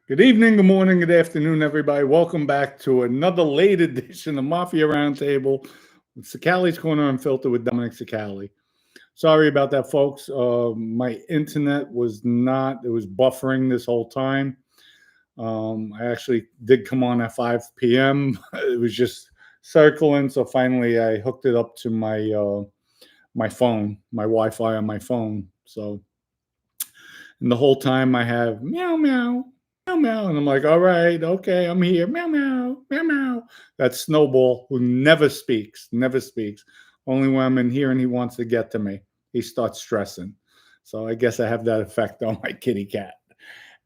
Good evening, good morning, good afternoon, everybody. Welcome back to another late edition of Mafia Roundtable with Cicale's Corner Unfiltered with Dominic Cicale. Sorry about that, folks. My internet was not, it was buffering this whole time. I actually did come on at 5 p.m. It was just circling. So finally I hooked it up to my phone, my Wi-Fi on my phone. So, and the whole time I have meow, meow, meow, meow. And I'm like, all right, okay, I'm here. Meow, meow, meow, meow. That's Snowball, who never speaks, never speaks. Only when I'm in here and he wants to get to me, he starts stressing. So I guess I have that effect on my kitty cat.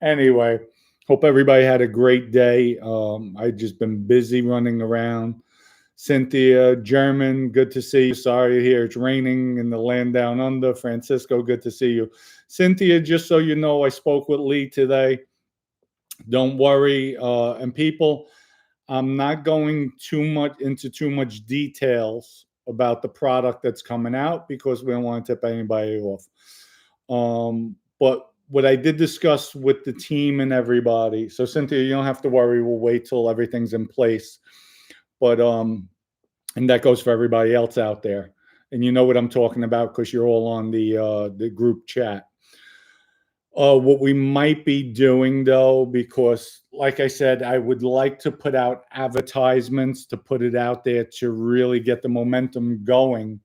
Anyway, hope everybody had a great day. I've just been busy running around. Cynthia, German, good to see you. Sorry to hear it's raining in the land down under. Francisco, good to see you. Cynthia, just so you know, I spoke with Lee today. Don't worry. And people, I'm not going too much details about the product that's coming out because we don't want to tip anybody off. But what I did discuss with the team and everybody, so Cynthia, you don't have to worry. We'll wait till everything's in place. But and that goes for everybody else out there. And you know what I'm talking about because you're all on the group chat. What we might be doing though, because like I said, I would like to put out advertisements to put it out there to really get the momentum going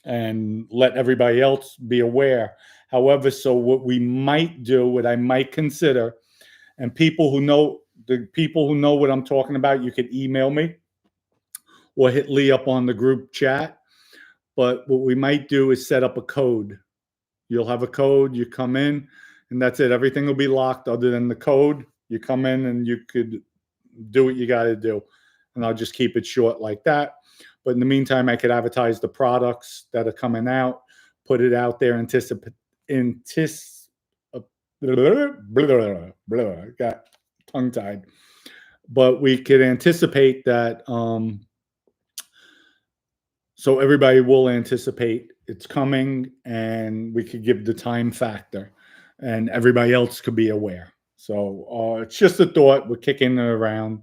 and let everybody else be aware. However, so what we might do, what I might consider, and the people who know what I'm talking about, you could email me or hit Lee up on the group chat. But what we might do is set up a code. You'll have a code, you come in, and that's it. Everything will be locked other than the code. You come in and you could do what you got to do. And I'll just keep it short like that. But in the meantime, I could advertise the products that are coming out, put it out there, got tongue tied. But we could anticipate that. So everybody will anticipate it's coming, and we could give the time factor, and everybody else could be aware. So it's just a thought. We're kicking it around.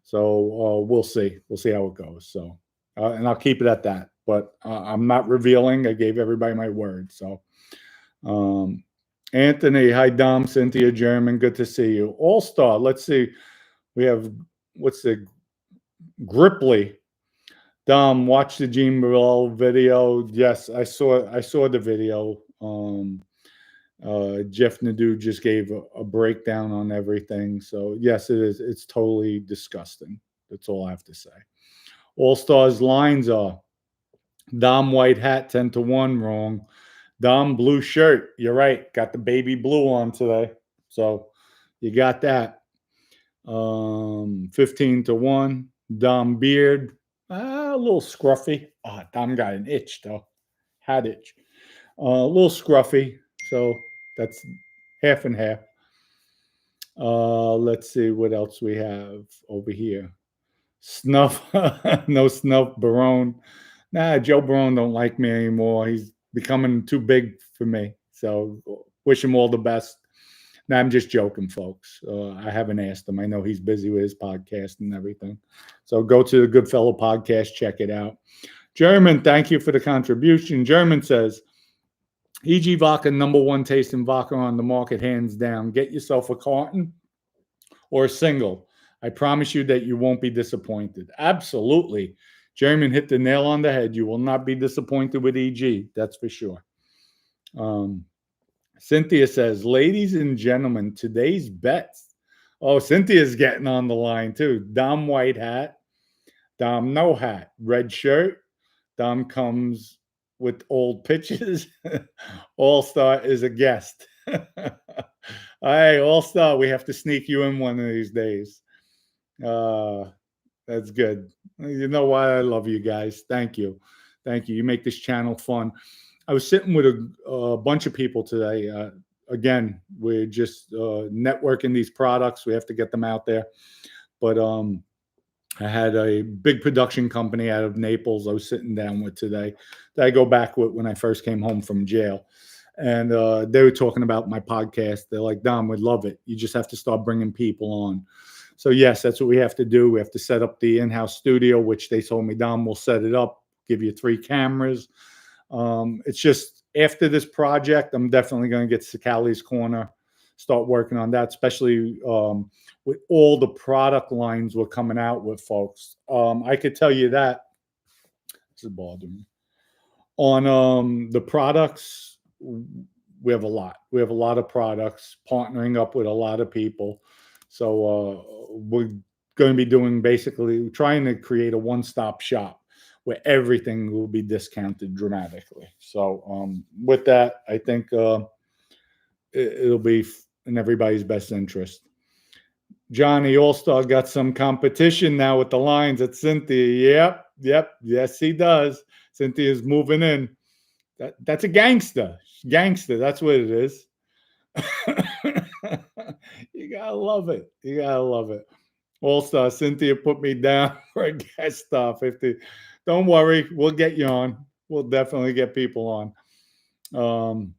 So we'll see. We'll see how it goes. So, and I'll keep it at that. But I'm not revealing. I gave everybody my word. So, Anthony, hi Dom, Cynthia, German, good to see you. All Star. Let's see. We have what's the Gripply. Dom, watch the Gene Burrell video. Yes, I saw the video. Jeff Nadeau just gave a breakdown on everything. So yes, it is. It's totally disgusting. That's all I have to say. All Stars lines are Dom white hat 10-1 wrong. Dom blue shirt. You're right. Got the baby blue on today. So you got that. 15-1. Dom beard. A little scruffy. Dom got an itch though. Had itch. A little scruffy. So that's half and half. Let's see what else we have over here. Snuff. No Snuff. Barone. Nah, Joe Barone don't like me anymore. He's becoming too big for me. So wish him all the best. Nah, I'm just joking, folks. I haven't asked him. I know he's busy with his podcast and everything. So go to the Goodfellow podcast, check it out. German, thank you for the contribution. German says, EG Vodka, #1 tasting vodka on the market, hands down. Get yourself a carton or a single. I promise you that you won't be disappointed. Absolutely. German hit the nail on the head. You will not be disappointed with EG. That's for sure. Cynthia says, ladies and gentlemen, today's bets. Oh, Cynthia's getting on the line too. Dom white hat. Dom no hat. Red shirt. Dom comes with old pitches. All Star is a guest. Hey, All Star, we have to sneak you in one of these days. That's good. You know why I love you guys. Thank you. Thank you. You make this channel fun. I was sitting with a bunch of people today. Again, we're just networking these products. We have to get them out there. But I had a big production company out of Naples I was sitting down with today that I go back with when I first came home from jail. And they were talking about my podcast. They're like, Dom, we'd love it. You just have to start bringing people on. So yes, that's what we have to do. We have to set up the in-house studio, which they told me, Dom, we'll set it up, give you 3 cameras. It's just after this project, I'm definitely going to get Cicale's Corner, start working on that, especially with all the product lines we're coming out with, folks. I could tell you that. This is bothering me. On the products, we have a lot. We have a lot of products, partnering up with a lot of people. So we're going to be doing basically trying to create a one-stop shop where everything will be discounted dramatically. So with that, I think it'll be in everybody's best interest. Johnny All-Star got some competition now with the lines at Cynthia. Yep. Yes, he does. Cynthia's moving in. That's a gangster. Gangster. That's what it is. You gotta love it. You gotta love it. All-Star, Cynthia put me down for a guest star 50. Don't worry, we'll get you on. We'll definitely get people on.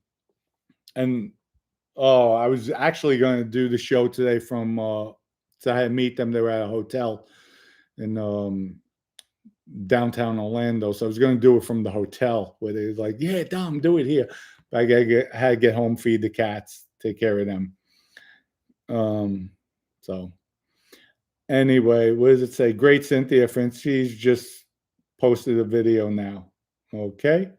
And I was actually going to do the show today from so I had to meet them. They were at a hotel in downtown Orlando. So I was going to do it from the hotel where they was like, yeah, Dom, do it here. But I had to get home, feed the cats, take care of them. So anyway, what does it say? Great Cynthia friends. She's just posted a video now. Okay.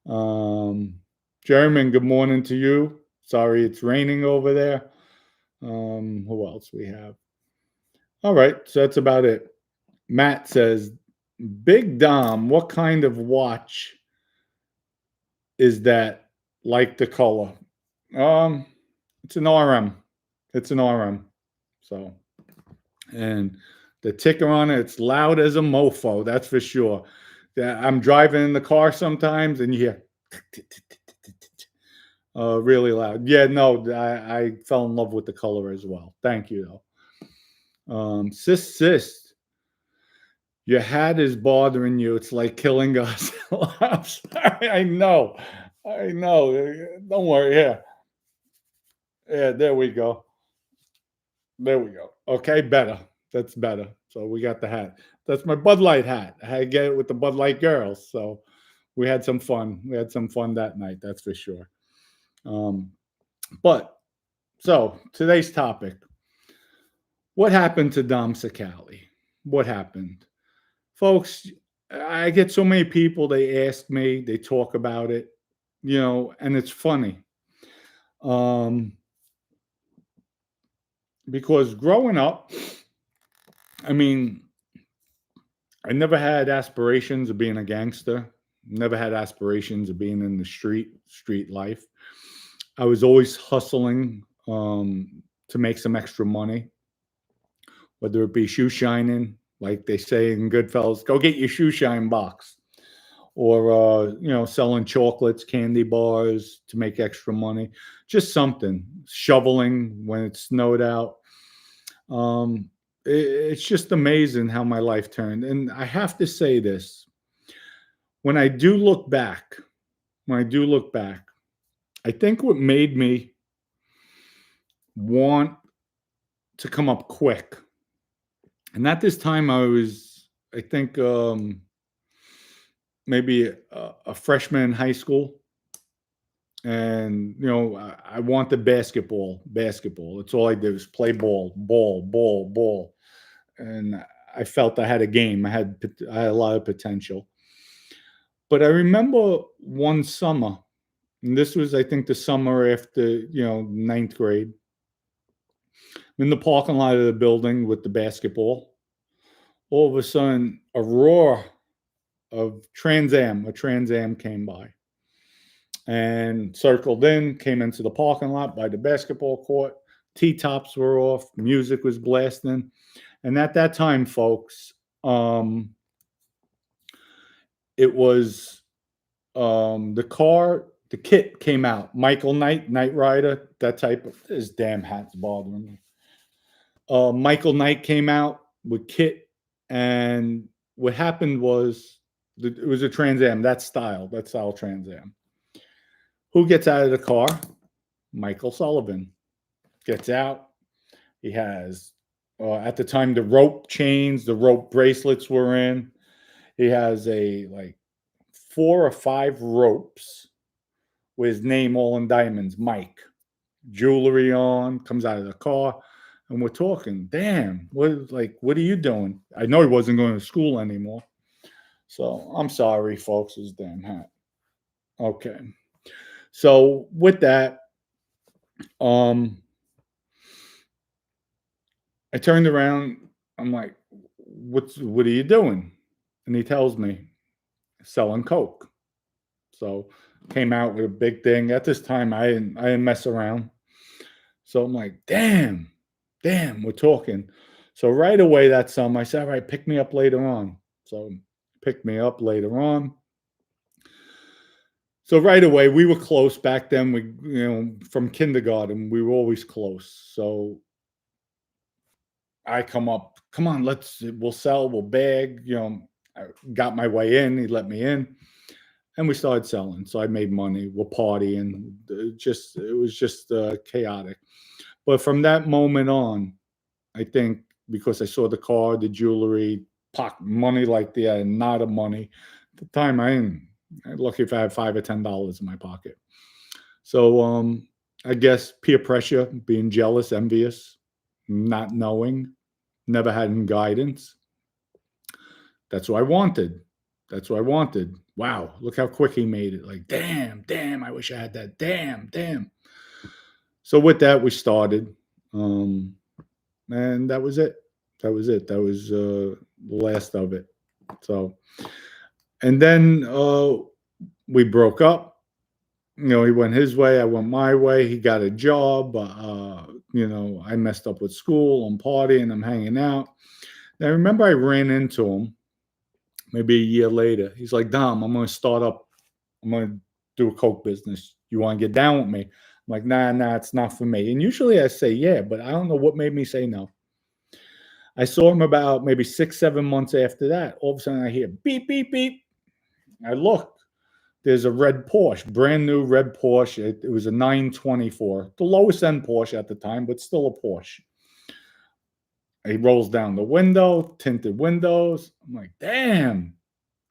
German, good morning to you. Sorry, it's raining over there. Who else we have? All right, so that's about it. Matt says, Big Dom, what kind of watch is that? Like the color? It's an RM. It's an RM. So, and the ticker on it, it's loud as a mofo. That's for sure. I'm driving in the car sometimes, and you hear really loud. Yeah, no, I fell in love with the color as well. Thank you, though. Sis, your hat is bothering you. It's like killing us. I'm sorry. I know. Don't worry. Yeah, there we go. Okay, better. That's better. So we got the hat. That's my Bud Light hat. I had to get it with the Bud Light girls. So we had some fun. We had some fun that night. That's for sure. But so today's topic. What happened to Dom Cicale? What happened? Folks, I get so many people, they ask me, they talk about it, and it's funny. Because growing up, I mean, I never had aspirations of being a gangster, never had aspirations of being in the street life. I was always hustling to make some extra money, whether it be shoe shining, like they say in Goodfellas, go get your shoe shine box, or selling chocolates, candy bars to make extra money, just something. Shoveling when it snowed out. It's just amazing how my life turned. And I have to say this: when I do look back, I think what made me want to come up quick, and at this time I think maybe a freshman in high school. And, I wanted basketball. That's all I did was play ball. And I felt I had a game. I had a lot of potential. But I remember one summer, and this was, I think, the summer after, ninth grade. I'm in the parking lot of the building with the basketball. All of a sudden, a roar of a Trans Am came by and circled in, came into the parking lot by the basketball court. T-tops were off, music was blasting. And at that time, folks, it was the kit came out. Michael Knight Rider, that type of, this damn hat's bothering me. Michael Knight came out with kit, and what happened was it was a Trans Am, that style Trans Am. Who gets out of the car? Michael Sullivan gets out. He has, at the time, the rope chains, the rope bracelets were in. He has like 4 or 5 ropes with his name all in diamonds, Mike. Jewelry on, comes out of the car, and we're talking. Damn, what are you doing? I know he wasn't going to school anymore. So I'm sorry, folks, his damn hat. Okay. So with that, I turned around. I'm like, what are you doing? And he tells me, selling coke. So came out with a big thing. At this time, I didn't mess around. So I'm like, damn, we're talking. So right away that summer, I said, all right, pick me up later on. So picked me up later on. So right away, we were close back then. From kindergarten, we were always close. So I come up, come on, we'll sell, we'll bag. I got my way in. He let me in. And we started selling. So I made money. We're partying. It was just chaotic. But from that moment on, I think because I saw the car, the jewelry, money like the not of money. At the time, I'm lucky if I had $5 or $10 in my pocket. So I guess peer pressure, being jealous, envious, not knowing, never had guidance. That's what I wanted. Wow, look how quick he made it. Like, damn, I wish I had that. Damn. So with that, we started. And that was it. That was the last of it. So, and then we broke up. He went his way. I went my way. He got a job. I messed up with school. I'm partying. I'm hanging out. And I remember I ran into him maybe a year later. He's like, Dom, I'm going to do a coke business. You want to get down with me? I'm like, nah, it's not for me. And usually I say, yeah, but I don't know what made me say no. I saw him about maybe 6-7 months after that. All of a sudden I hear beep, beep, beep. I look. There's a red Porsche, brand new red Porsche. It was a 924, the lowest end Porsche at the time, but still a Porsche. He rolls down the window, tinted windows. I'm like, damn.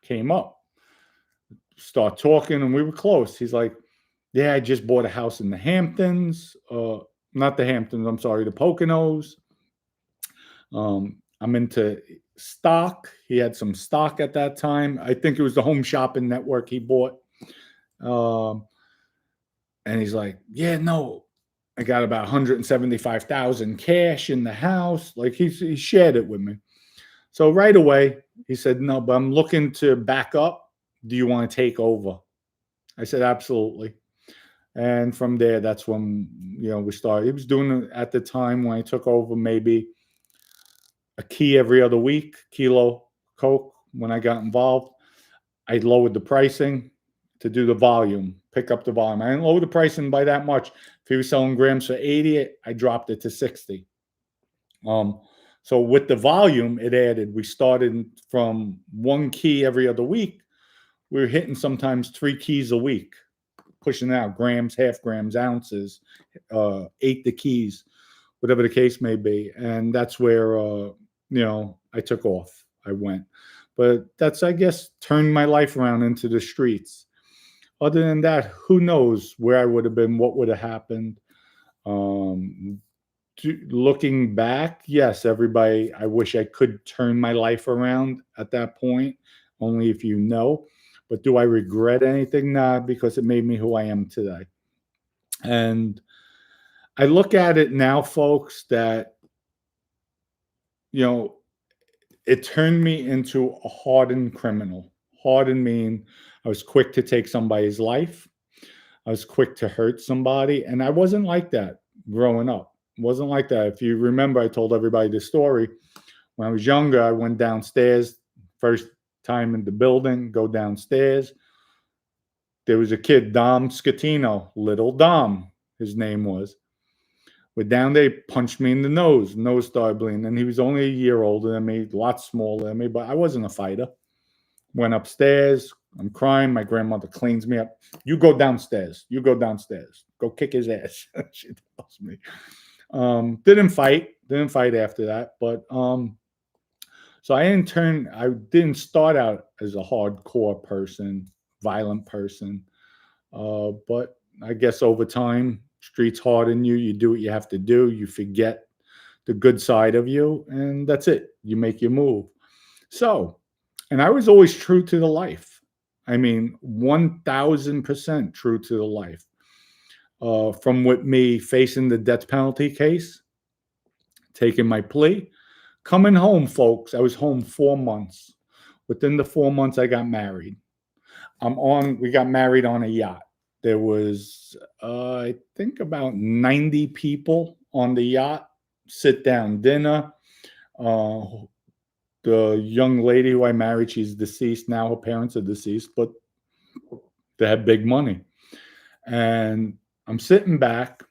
Came up. Start talking, and we were close. He's like, yeah, I just bought a house in the Hamptons. Not the Hamptons, I'm sorry, the Poconos. I'm into stock. He had some stock at that time. I think it was the Home Shopping Network he bought. And he's like, yeah, no, I got about 175,000 cash in the house. Like he shared it with me. So right away, he said, no, but I'm looking to back up. Do you want to take over? I said, absolutely. And from there, that's when, we started. He was doing it at the time when I took over, maybe a key every other week, kilo coke. When I got involved, I lowered the pricing to do the volume, pick up the volume. I didn't lower the pricing by that much. If he was selling grams for 80, I dropped it to 60. So with the volume, it added. We started from 1 key every other week. We were hitting sometimes 3 keys a week, pushing out grams, half grams, ounces, 8 the keys, whatever the case may be. And that's where, I took off. I went. But that's, I guess, turned my life around into the streets. Other than that, who knows where I would have been, what would have happened. Looking back, yes, everybody, I wish I could turn my life around at that point, only if you know. But do I regret anything? Nah, because it made me who I am today. And I look at it now, folks, that, it turned me into a hardened criminal. Hardened mean I was quick to take somebody's life. I was quick to hurt somebody. And I wasn't like that growing up. Wasn't like that. If you remember, I told everybody this story. When I was younger, I went downstairs, first time in the building, go downstairs. There was a kid, Dom Scatino, little Dom, his name was. We're down there, punched me in the nose. Nose started bleeding. And he was only a year older than me, a lot smaller than me, but I wasn't a fighter. Went upstairs, I'm crying. My grandmother cleans me up. You go downstairs. You go downstairs. Go kick his ass. She tells me. Didn't fight. Didn't fight after that. But so I didn't start out as a hardcore person, violent person. But I guess over time, streets harden you. You do what you have to do. You forget the good side of you, and that's it. You make your move. So, and I was always true to the life. I mean, 1000% true to the life. From with me facing the death penalty case, taking my plea, coming home, folks. I was home 4 months. Within the 4 months, I got married. We got married on a yacht. There was, I think, about 90 people on the yacht, sit down dinner. The young lady who I married, she's deceased now. Her parents are deceased, but they had big money. And I'm sitting back,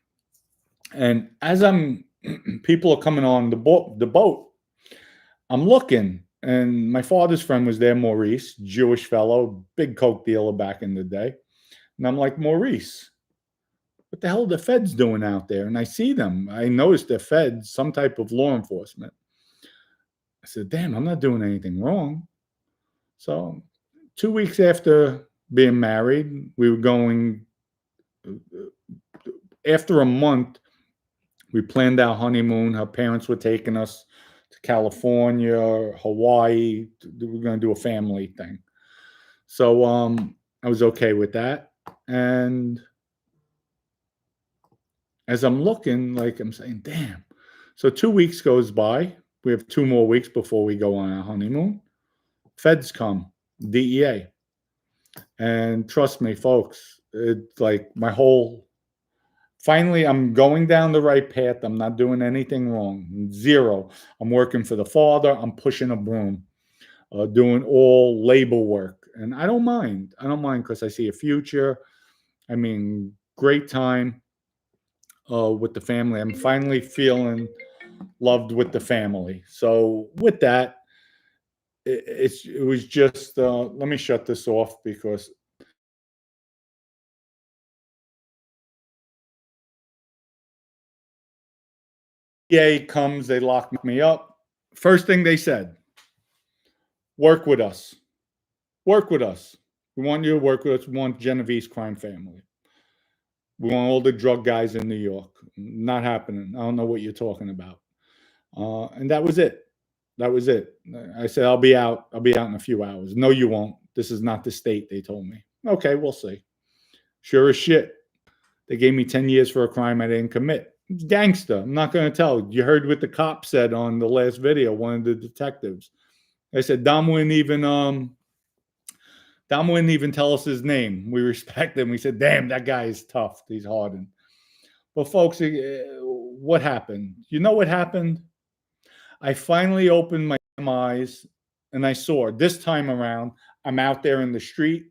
and as people are coming on the boat, I'm looking, and my father's friend was there, Maurice, Jewish fellow, big coke dealer back in the day. And I'm like, Maurice, what the hell are the feds doing out there? And I see them. I noticed they're feds, some type of law enforcement. I said, damn, I'm not doing anything wrong. So 2 weeks after being married, we were going, after a month, we planned our honeymoon. Her parents were taking us to California, Hawaii. We were going to do a family thing. So I was okay with that. And as I'm looking, like I'm saying, damn. So 2 weeks goes by. We have 2 more weeks before we go on our honeymoon. Feds come, DEA. And trust me, folks, it's like finally, I'm going down the right path. I'm not doing anything wrong. Zero. I'm working for the Father. I'm pushing a broom, doing all labor work. And I don't mind. I don't mind because I see a future. I mean, great time with the family. I'm finally feeling loved with the family. So with that, it was just, let me shut this off because DEA comes, they lock me up. First thing they said, work with us. Work with us. We want you to work with us. We want Genevieve's crime family. We want all the drug guys in New York. Not happening. I don't know what you're talking about. And that was it. That was it. I said, I'll be out. I'll be out in a few hours. No, you won't. This is not the state, they told me. Okay, we'll see. Sure as shit. They gave me 10 years for a crime I didn't commit. It's gangster. I'm not going to tell. You heard what the cop said on the last video, one of the detectives. They said, Dom wouldn't even tell us his name. We respect him. We said, damn, that guy is tough. He's hardened. But folks, what happened? You know what happened? I finally opened my eyes and I saw this time around, I'm out there in the street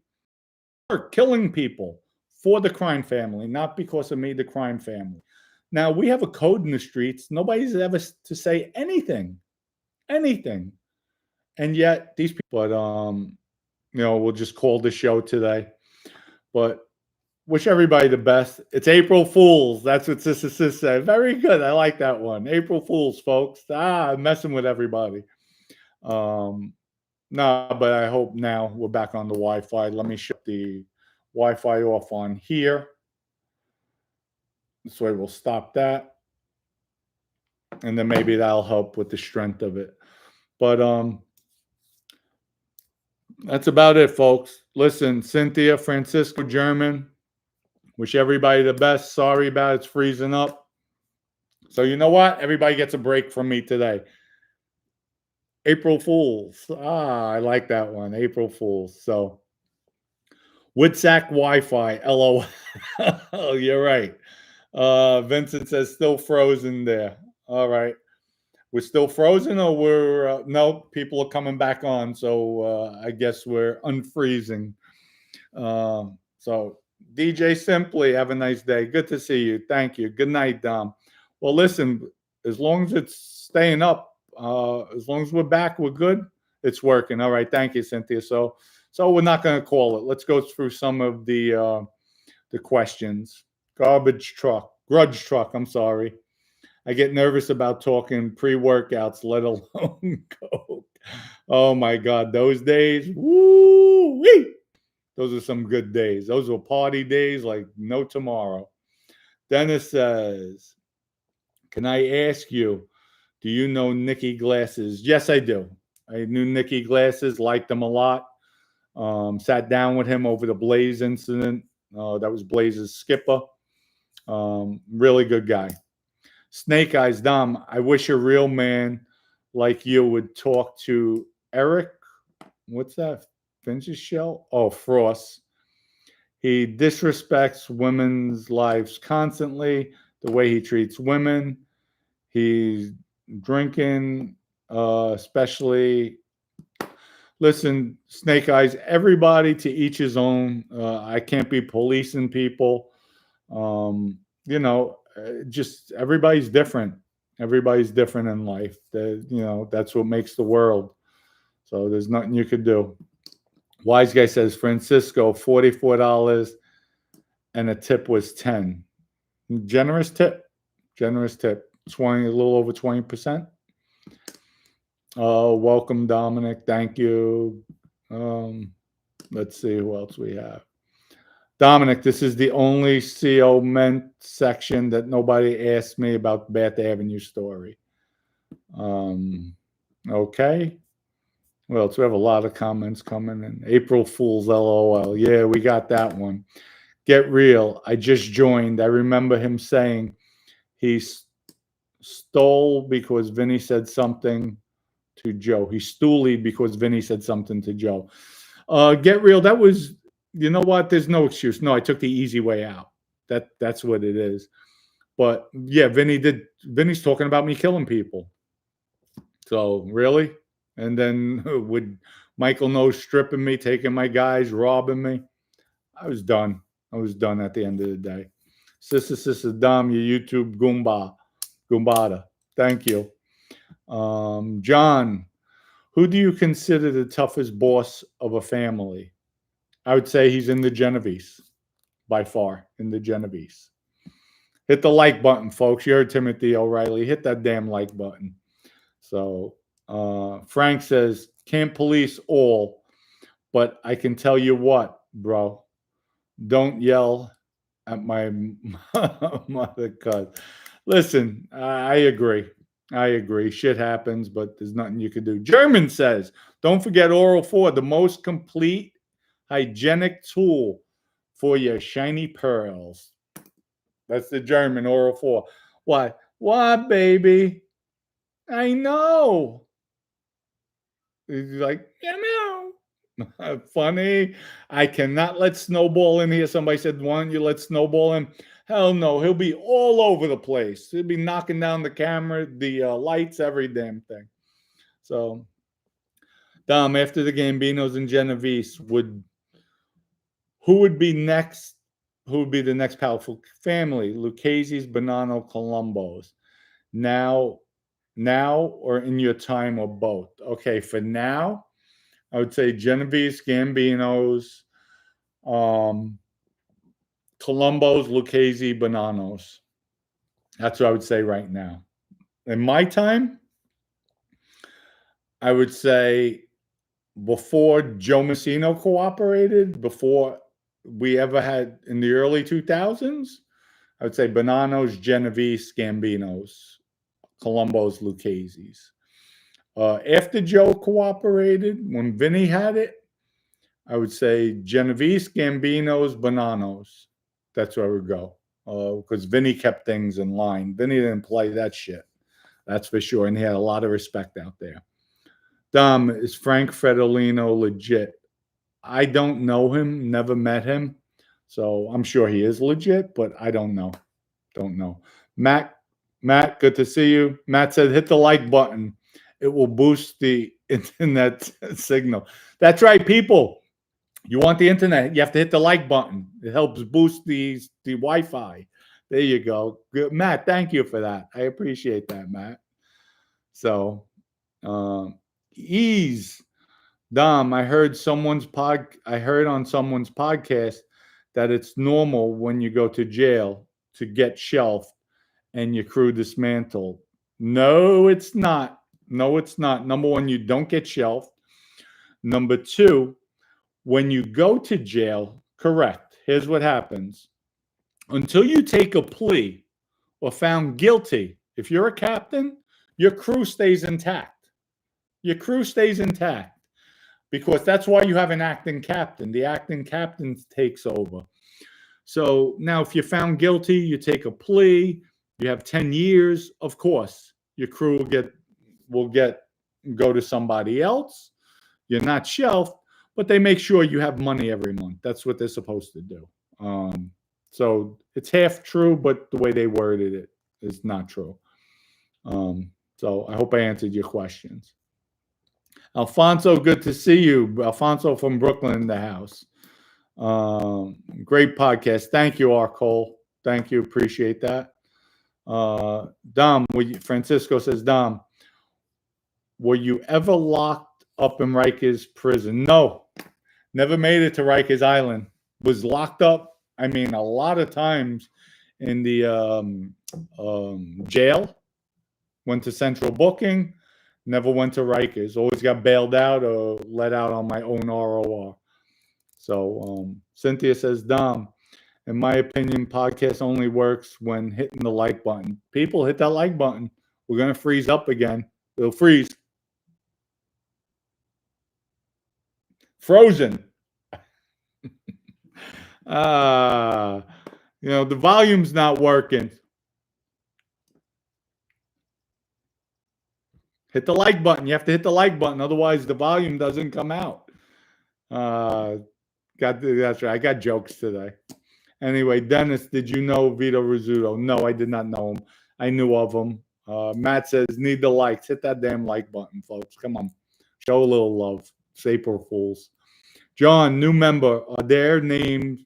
killing people for the crime family, not because of me, the crime family. Now, we have a code in the streets. Nobody's ever to say anything. And yet these people, we'll just call the show today. But wish everybody the best. It's April Fools. That's what Sister Sis said. Very good. I like that one. April Fools, folks. I'm messing with everybody. No, but I hope now we're back on the Wi-Fi. Let me shut the Wi-Fi off on here. This way we'll stop that. And then maybe that'll help with the strength of it. But that's about it, folks. Listen, Cynthia, Francisco, German, wish everybody the best. Sorry about it's freezing up. So you know what? Everybody gets a break from me today. April Fools. I like that one. April Fools. So Woodsack Wi-Fi. LOL. Oh, you're right. Vincent says still frozen there. All right. We're still frozen, or we're no, people are coming back on. So I guess we're unfreezing. So DJ Simply, have a nice day. Good to see you. Thank you. Good night, Dom. Well, listen, as long as it's staying up, as long as we're back, we're good. It's working. All right. Thank you, Cynthia. So So we're not going to call it. Let's go through some of the questions. Grudge truck. I'm sorry. I get nervous about talking pre-workouts, let alone coke. Oh my God, those days, woo-wee. Those are some good days. Those were party days like no tomorrow. Dennis says, can I ask you, do you know Nicky Glasses? Yes, I do. I knew Nicky Glasses, liked him a lot. Sat down with him over the Blaze incident. That was Blaze's skipper. Really good guy. Snake Eyes, Dom, I wish a real man like you would talk to Eric. What's that? Finch's shell? Oh, Frost. He disrespects women's lives constantly, the way he treats women. He's drinking, especially. Listen, Snake Eyes, everybody to each his own. I can't be policing people. Just everybody's different. Everybody's different in life. That's what makes the world. So there's nothing you could do. Wise Guy says, Francisco, $44 and a tip was 10. Generous tip. 20, a little over 20%. Welcome, Dominic. Thank you. Let's see who else we have. Dominic, this is the only CO Ment section that nobody asked me about the Bath Avenue story. Okay. Well, we have a lot of comments coming in. April Fool's LOL. Yeah, we got that one. Get real. I just joined. I remember him saying he stole because Vinny said something to Joe. He stoolied because Vinny said something to Joe. Get real. That was, you know what? There's no excuse. No, I took the easy way out. That's what it is. But yeah, Vinny's talking about me killing people. So really? And then with Michael Nose stripping me, taking my guys, robbing me, I was done. I was done at the end of the day. Sister Dom, your YouTube Goombada. Thank you. John, who do you consider the toughest boss of a family? I would say he's in the Genovese, by far, in the Genovese. Hit the like button, folks. You heard Timothy O'Reilly. Hit that damn like button. So Frank says, can't police all, but I can tell you what, bro. Don't yell at my mother, cuz. Listen, I agree. Shit happens, but there's nothing you can do. German says, don't forget Oral 4, the most complete hygienic tool for your shiny pearls. That's the German Oral 4. What? What, baby? I know. He's like, funny. I cannot let Snowball in here. Somebody said, why don't you let Snowball in? Hell no. He'll be all over the place. He'll be knocking down the camera, the lights, every damn thing. So, Dom, after the Gambinos and Genovese, who would be next? Who would be the next powerful family? Lucchese's, Bonanno, Colombo's. Now, or in your time, or both? Okay, for now, I would say Genovese, Gambinos, Colombo's, Lucchese, Bonannos. That's what I would say right now. In my time, I would say before Joe Messino cooperated, before we ever had in the early 2000s, I would say Bonannos, Genovese, Gambinos, Colombo's, Lucchese's. After Joe cooperated, when Vinny had it, I would say Genovese, Gambinos, Bonannos. That's where I would go. Because Vinny kept things in line. Vinny didn't play that shit. That's for sure. And he had a lot of respect out there. Dom, is Frank Fredolino legit? I don't know him, never met him. So I'm sure he is legit, but I don't know. Matt, good to see you. Matt said, hit the like button. It will boost the internet signal. That's right, people. You want the internet, you have to hit the like button. It helps boost the Wi-Fi. There you go. Good. Matt, thank you for that. I appreciate that, Matt. So, ease. Dom, I heard on someone's podcast that it's normal when you go to jail to get shelved and your crew dismantled. No, it's not. No, it's not. Number one, you don't get shelved. Number two, when you go to jail, correct. Here's what happens. Until you take a plea or found guilty, if you're a captain, your crew stays intact. Your crew stays intact because that's why you have an acting captain. The acting captain takes over. So now if you're found guilty, you take a plea, you have 10 years, of course, your crew will go to somebody else. You're not shelved, but they make sure you have money every month. That's what they're supposed to do. So it's half true, but the way they worded it is not true. So I hope I answered your questions. Alfonso, good to see you. Alfonso from Brooklyn in the house. Great podcast. Thank you, R. Cole. Thank you. Appreciate that. Dom, Francisco says, Dom, were you ever locked up in Rikers prison? No, never made it to Rikers Island. Was locked up, I mean, a lot of times in the jail. Went to central booking, never went to Rikers. Always got bailed out or let out on my own ROR. So Cynthia says, Dom, in my opinion, podcast only works when hitting the like button. People, hit that like button. We're going to freeze up again. It'll freeze. Frozen. The volume's not working. Hit the like button. You have to hit the like button. Otherwise, the volume doesn't come out. That's right. I got jokes today. Anyway, Dennis, did you know Vito Rizzuto? No, I did not know him. I knew of him. Matt says, need the likes. Hit that damn like button, folks. Come on. Show a little love. It's April Fools. John, new member. Are their names...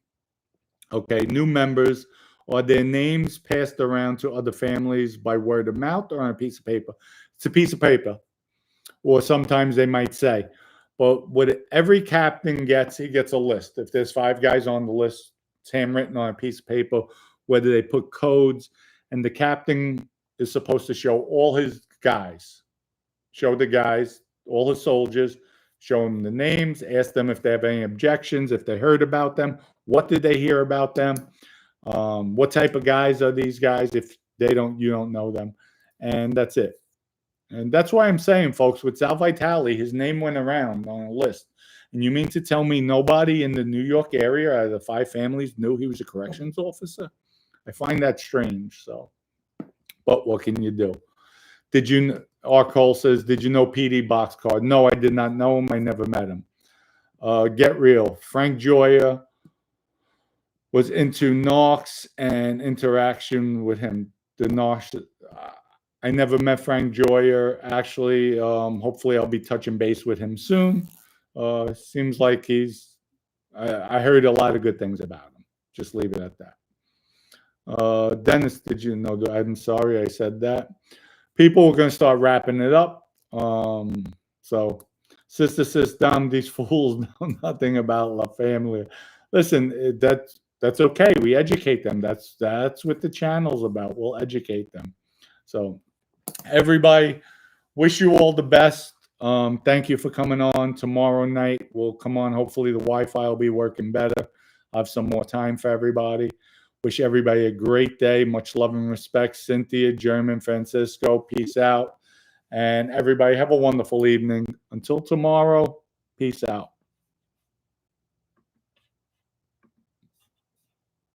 Okay, new members. Are their names passed around to other families by word of mouth or on a piece of paper? It's a piece of paper. Or sometimes they might say. But what every captain gets, he gets a list. If there's 5 guys on the list, it's handwritten on a piece of paper, whether they put codes. And the captain is supposed to show all his guys. Show the guys, all his soldiers, show them the names, ask them if they have any objections, if they heard about them, what did they hear about them, what type of guys are these guys, if you don't know them. And that's it. And that's why I'm saying, folks, with Sal Vitale, his name went around on a list. And you mean to tell me nobody in the New York area out of the 5 families knew he was a corrections officer? I find that strange. So, but what can you do? R. Cole says, did you know PD Boxcar? No, I did not know him. I never met him. Get real. Frank Joya was into Knox and interaction with him. The Knox... I never met Frank Joyer. Actually, hopefully I'll be touching base with him soon. Seems like I heard a lot of good things about him. Just leave it at that. Dennis, did you know? I'm sorry I said that. People are going to start wrapping it up. So, Sister Dom, these fools know nothing about La Familia. Listen, that's okay. We educate them. That's what the channel's about. We'll educate them. So, everybody, wish you all the best. Thank you for coming on. Tomorrow night we'll come on. Hopefully the Wi-Fi will be working better. I'll have some more time for everybody. Wish everybody a great day. Much love and respect. Cynthia, German, Francisco, peace out. And everybody have a wonderful evening. Until tomorrow, peace out.